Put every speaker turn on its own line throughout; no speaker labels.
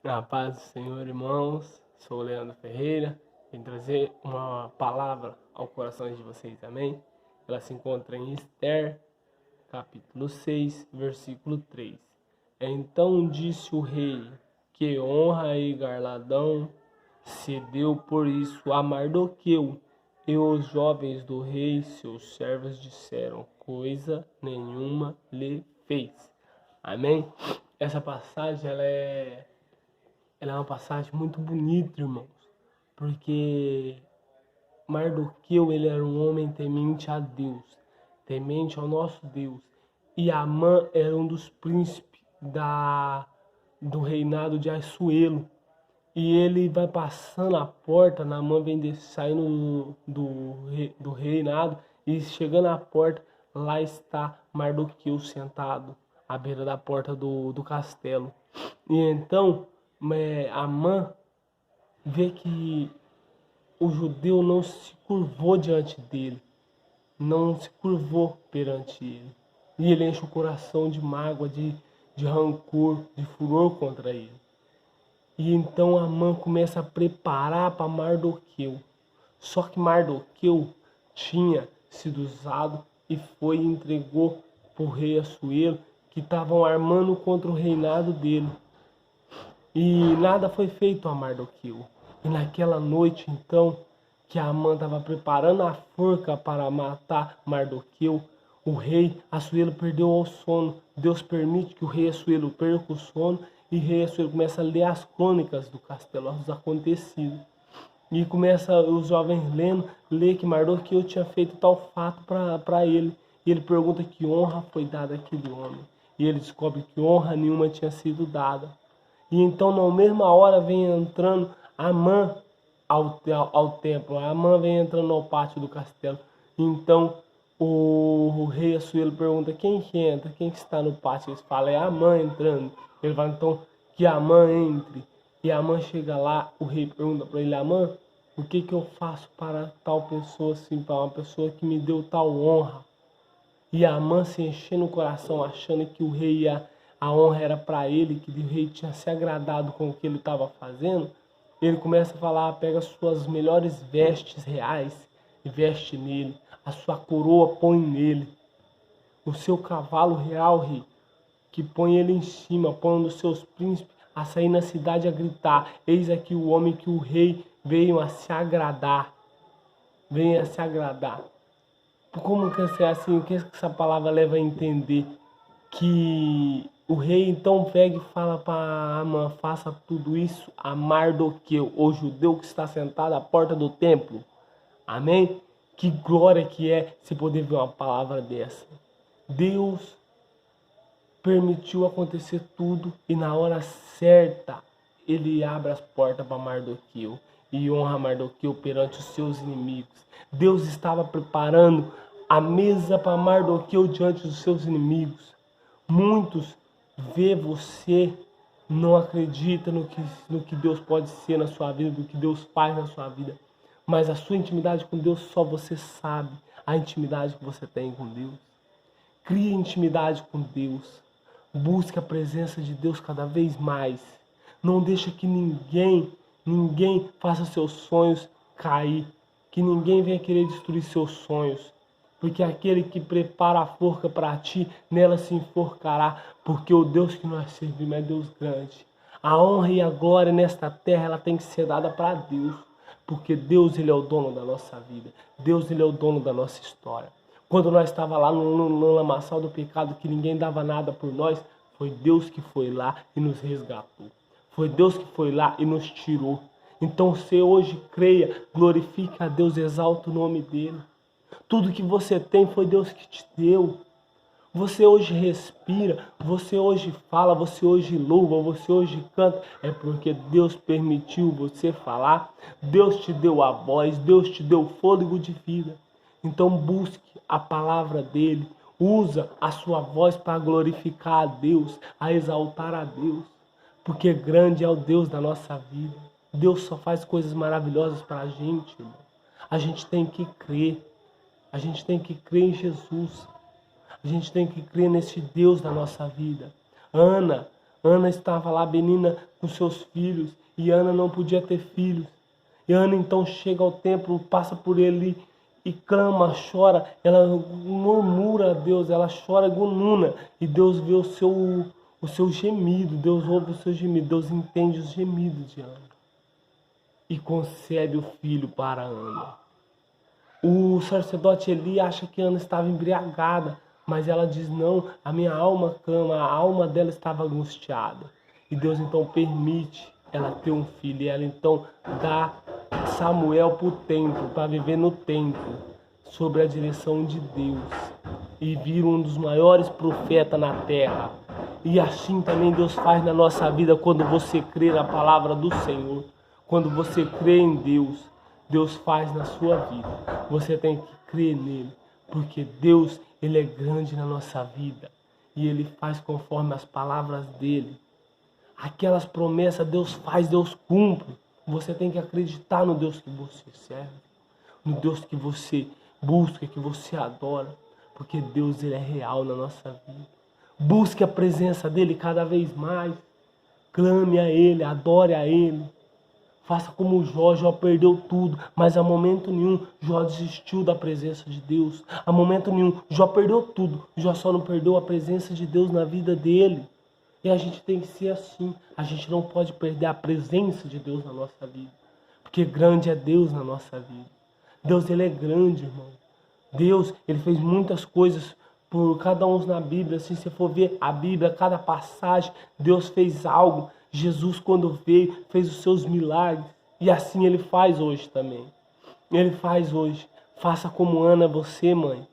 Na paz do Senhor, irmãos, sou o Leandro Ferreira, vim trazer uma palavra ao coração de vocês, amém? Ela se encontra em Esther, capítulo 6, versículo 3. Então disse o rei, que honra e galardão se deu por isso a Mardoqueu, e os jovens do rei, seus servos, disseram, coisa nenhuma lhe fez. Amém? Essa passagem, ela é uma passagem muito bonita, irmãos, porque Mardoqueu, ele era um homem temente a Deus, temente ao nosso Deus, e Amã era um dos príncipes do reinado de Assuero, e ele vai passando a porta, Naamã vem saindo do reinado, e chegando à porta, lá está Mardoqueu sentado à beira da porta do castelo. E então Amã vê que o judeu não se curvou diante dele, não se curvou perante ele. E ele enche o coração de mágoa, de rancor, de furor contra ele. E então Amã começa a preparar para Mardoqueu. Só que Mardoqueu tinha sido usado e foi e entregou para o rei Assuero, que estavam armando contra o reinado dele. E nada foi feito a Mardoqueu. E naquela noite, então, que Amã estava preparando a forca para matar Mardoqueu, o rei Assuero perdeu o sono. Deus permite que o rei Assuero perca o sono e o rei Assuero começa a ler as crônicas do castelo, os acontecidos. E começa os jovens ler que Mardoqueu tinha feito tal fato para ele. E ele pergunta que honra foi dada àquele homem. E ele descobre que honra nenhuma tinha sido dada. E então, na mesma hora, vem entrando Amã ao templo. Amã vem entrando ao pátio do castelo. Então, o rei Assuero pergunta, quem que entra? Quem que está no pátio? Eles falam, é Amã entrando. Ele fala, então, que Amã entre. E Amã chega lá, o rei pergunta para ele, Amã, o que eu faço para tal pessoa, assim, para uma pessoa que me deu tal honra? E Amã se enchendo o coração, achando que o rei a honra era para ele, que o rei tinha se agradado com o que ele estava fazendo, ele começa a falar, pega as suas melhores vestes reais e veste nele, a sua coroa põe nele, o seu cavalo real, rei, que põe ele em cima, põe um dos seus príncipes a sair na cidade a gritar, eis aqui o homem que o rei veio a se agradar, venha se agradar. Como que é assim, o que essa palavra leva a entender? Que o rei então pega e fala para Amã, faça tudo isso a Mardoqueu, o judeu que está sentado à porta do templo. Amém? Que glória que é se poder ver uma palavra dessa. Deus permitiu acontecer tudo e na hora certa ele abre as portas para Mardoqueu e honra Mardoqueu perante os seus inimigos. Deus estava preparando a mesa para Mardoqueu diante dos seus inimigos. Muitos vê você, não acredita no que Deus pode ser na sua vida, do que Deus faz na sua vida. Mas a sua intimidade com Deus só você sabe, a intimidade que você tem com Deus. Crie intimidade com Deus. Busque a presença de Deus cada vez mais. Não deixe que ninguém faça seus sonhos cair. Que ninguém venha querer destruir seus sonhos. Porque aquele que prepara a forca para ti, nela se enforcará. Porque o Deus que nós servimos é Deus grande. A honra e a glória nesta terra, ela tem que ser dada para Deus. Porque Deus, ele é o dono da nossa vida. Deus, ele é o dono da nossa história. Quando nós estávamos lá no lamaçal do pecado, que ninguém dava nada por nós, foi Deus que foi lá e nos resgatou. Foi Deus que foi lá e nos tirou. Então, você hoje creia, glorifique a Deus, exalta o nome dele. Tudo que você tem foi Deus que te deu. Você hoje respira, você hoje fala, você hoje louva, você hoje canta. É porque Deus permitiu você falar. Deus te deu a voz, Deus te deu fôlego de vida. Então busque a palavra dele. Usa a sua voz para glorificar a Deus, a exaltar a Deus. Porque grande é o Deus da nossa vida. Deus só faz coisas maravilhosas para a gente, irmão. A gente tem que crer. A gente tem que crer em Jesus. A gente tem que crer nesse Deus da nossa vida. Ana Ana estava lá, Penina, com seus filhos, e Ana não podia ter filhos. E Ana então chega ao templo, passa por ele e clama, chora, ela murmura a Deus, ela chora gonuna, e Deus vê o seu gemido, Deus ouve o seu gemido, Deus entende os gemidos de Ana e concede o filho para Ana. O sacerdote Eli acha que Ana estava embriagada, mas ela diz, não, a minha alma clama, a alma dela estava angustiada. E Deus então permite ela ter um filho, e ela então dá Samuel para o templo, para viver no templo, sob a direção de Deus. E vira um dos maiores profetas na terra. E assim também Deus faz na nossa vida quando você crê na palavra do Senhor. Quando você crê em Deus, Deus faz na sua vida. Você tem que crer nele, porque Deus, ele é grande na nossa vida. E ele faz conforme as palavras dele. Aquelas promessas Deus faz, Deus cumpre. Você tem que acreditar no Deus que você serve, no Deus que você busca, que você adora, porque Deus, ele é real na nossa vida. Busque a presença dele cada vez mais. Clame a ele, adore a ele. Faça como Jó perdeu tudo, mas a momento nenhum Jó desistiu da presença de Deus. A momento nenhum Jó perdeu tudo, Jó só não perdeu a presença de Deus na vida dele. E a gente tem que ser assim. A gente não pode perder a presença de Deus na nossa vida, porque grande é Deus na nossa vida. Deus, ele é grande, irmão. Deus, ele fez muitas coisas por cada um na Bíblia. Se você for ver a Bíblia, cada passagem, Deus fez algo. Jesus, quando veio, fez os seus milagres. E assim ele faz hoje também. Ele faz hoje. Faça como Ana, você, mãe.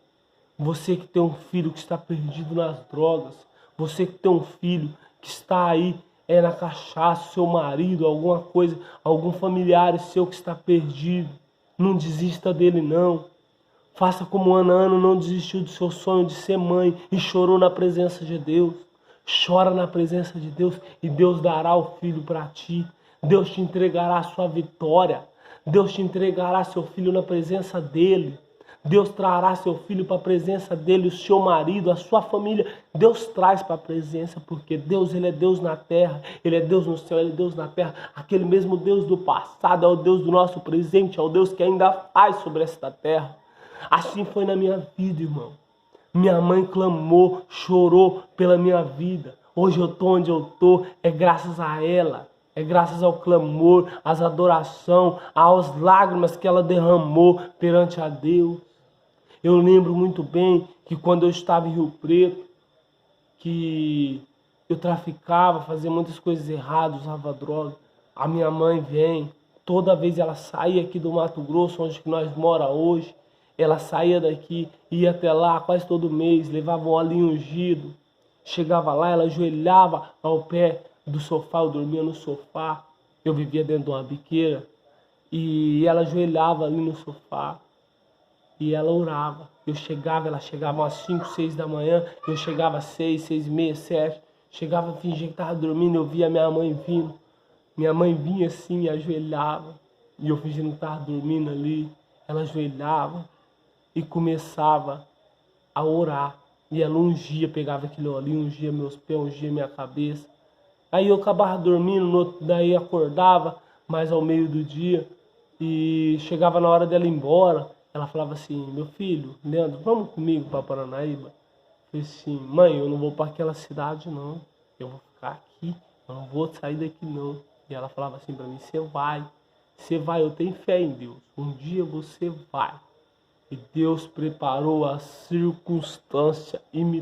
Você que tem um filho que está perdido nas drogas. Você que tem um filho que está aí na cachaça, seu marido, alguma coisa, algum familiar seu que está perdido. Não desista dele, não. Faça como Ana não desistiu do seu sonho de ser mãe e chorou na presença de Deus. Chora na presença de Deus e Deus dará o filho para ti. Deus te entregará a sua vitória. Deus te entregará seu filho na presença dele. Deus trará seu filho para a presença dele, o seu marido, a sua família. Deus traz para a presença, porque Deus, ele é Deus na terra, ele é Deus no céu, ele é Deus na terra. Aquele mesmo Deus do passado é o Deus do nosso presente, é o Deus que ainda faz sobre esta terra. Assim foi na minha vida, irmão. Minha mãe clamou, chorou pela minha vida. Hoje eu estou onde eu estou, é graças a ela. É graças ao clamor, às adoração, às lágrimas que ela derramou perante a Deus. Eu lembro muito bem que quando eu estava em Rio Preto, que eu traficava, fazia muitas coisas erradas, usava droga. A minha mãe vem, toda vez ela saía aqui do Mato Grosso, onde nós mora hoje, ela saía daqui, ia até lá quase todo mês, levava um óleo ungido. Chegava lá, ela ajoelhava ao pé do sofá, eu dormia no sofá. Eu vivia dentro de uma biqueira. E ela ajoelhava ali no sofá. E ela orava. Ela chegava às 5, 6 da manhã. Eu chegava às 6, 6 e meia, 7. Chegava, fingia que estava dormindo, eu via minha mãe vindo. Minha mãe vinha assim e ajoelhava. E eu fingindo que estava dormindo ali. Ela ajoelhava e começava a orar. E ela ungia, pegava aquilo ali, ungia meus pés, ungia minha cabeça. Aí eu acabava dormindo, daí acordava mais ao meio do dia. E chegava na hora dela ir embora. Ela falava assim, meu filho, Leandro, vamos comigo para Paranaíba? Eu falei assim, mãe, eu não vou para aquela cidade não. Eu vou ficar aqui, eu não vou sair daqui não. E ela falava assim para mim, você vai, eu tenho fé em Deus. Um dia você vai. E Deus preparou a circunstância e me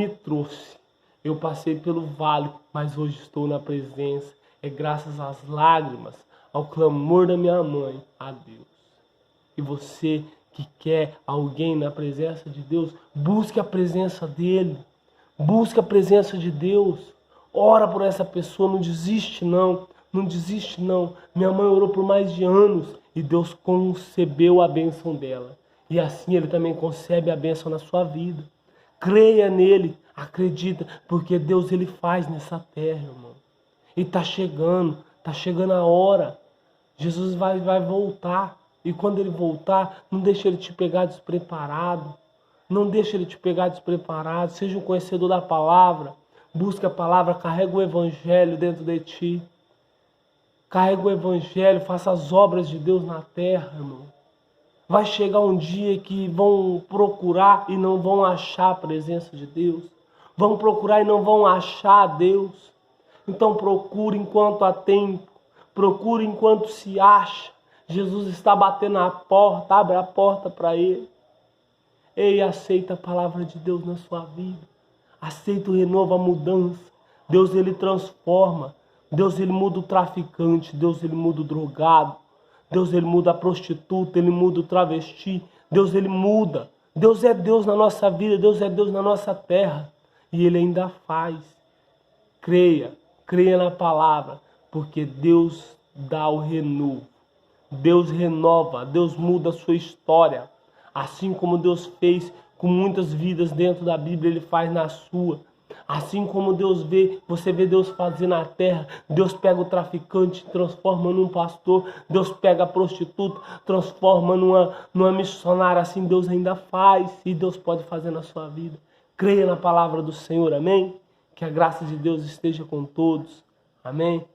trouxe. Eu passei pelo vale, mas hoje estou na presença. É graças às lágrimas, ao clamor da minha mãe, a Deus. E você que quer alguém na presença de Deus, busque a presença dele. Busque a presença de Deus. Ora por essa pessoa, não desiste não. Não desiste não. Minha mãe orou por mais de anos e Deus concebeu a bênção dela. E assim ele também concebe a bênção na sua vida. Creia nele, acredita, porque Deus ele faz nessa terra, irmão. E tá chegando a hora. Jesus vai voltar. E quando ele voltar, não deixe ele te pegar despreparado. Não deixe ele te pegar despreparado. Seja um conhecedor da palavra. Busque a palavra, carrega o evangelho dentro de ti. Carrega o evangelho, faça as obras de Deus na terra, irmão. Vai chegar um dia que vão procurar e não vão achar a presença de Deus. Vão procurar e não vão achar Deus. Então procure enquanto há tempo. Procure enquanto se acha. Jesus está batendo na porta, abre a porta para Ele. Ei, aceita a palavra de Deus na sua vida. Aceita o renovo, a mudança. Deus, Ele transforma. Deus, Ele muda o traficante. Deus, Ele muda o drogado. Deus, Ele muda a prostituta. Ele muda o travesti. Deus, Ele muda. Deus é Deus na nossa vida. Deus é Deus na nossa terra. E Ele ainda faz. Creia. Creia na palavra. Porque Deus dá o renovo. Deus renova. Deus muda a sua história. Assim como Deus fez com muitas vidas dentro da Bíblia, Ele faz na sua. Assim como Deus vê, você vê Deus fazer na terra. Deus pega o traficante, transforma num pastor. Deus pega a prostituta, transforma numa missionária. Assim Deus ainda faz e Deus pode fazer na sua vida. Creia na palavra do Senhor, amém? Que a graça de Deus esteja com todos, amém?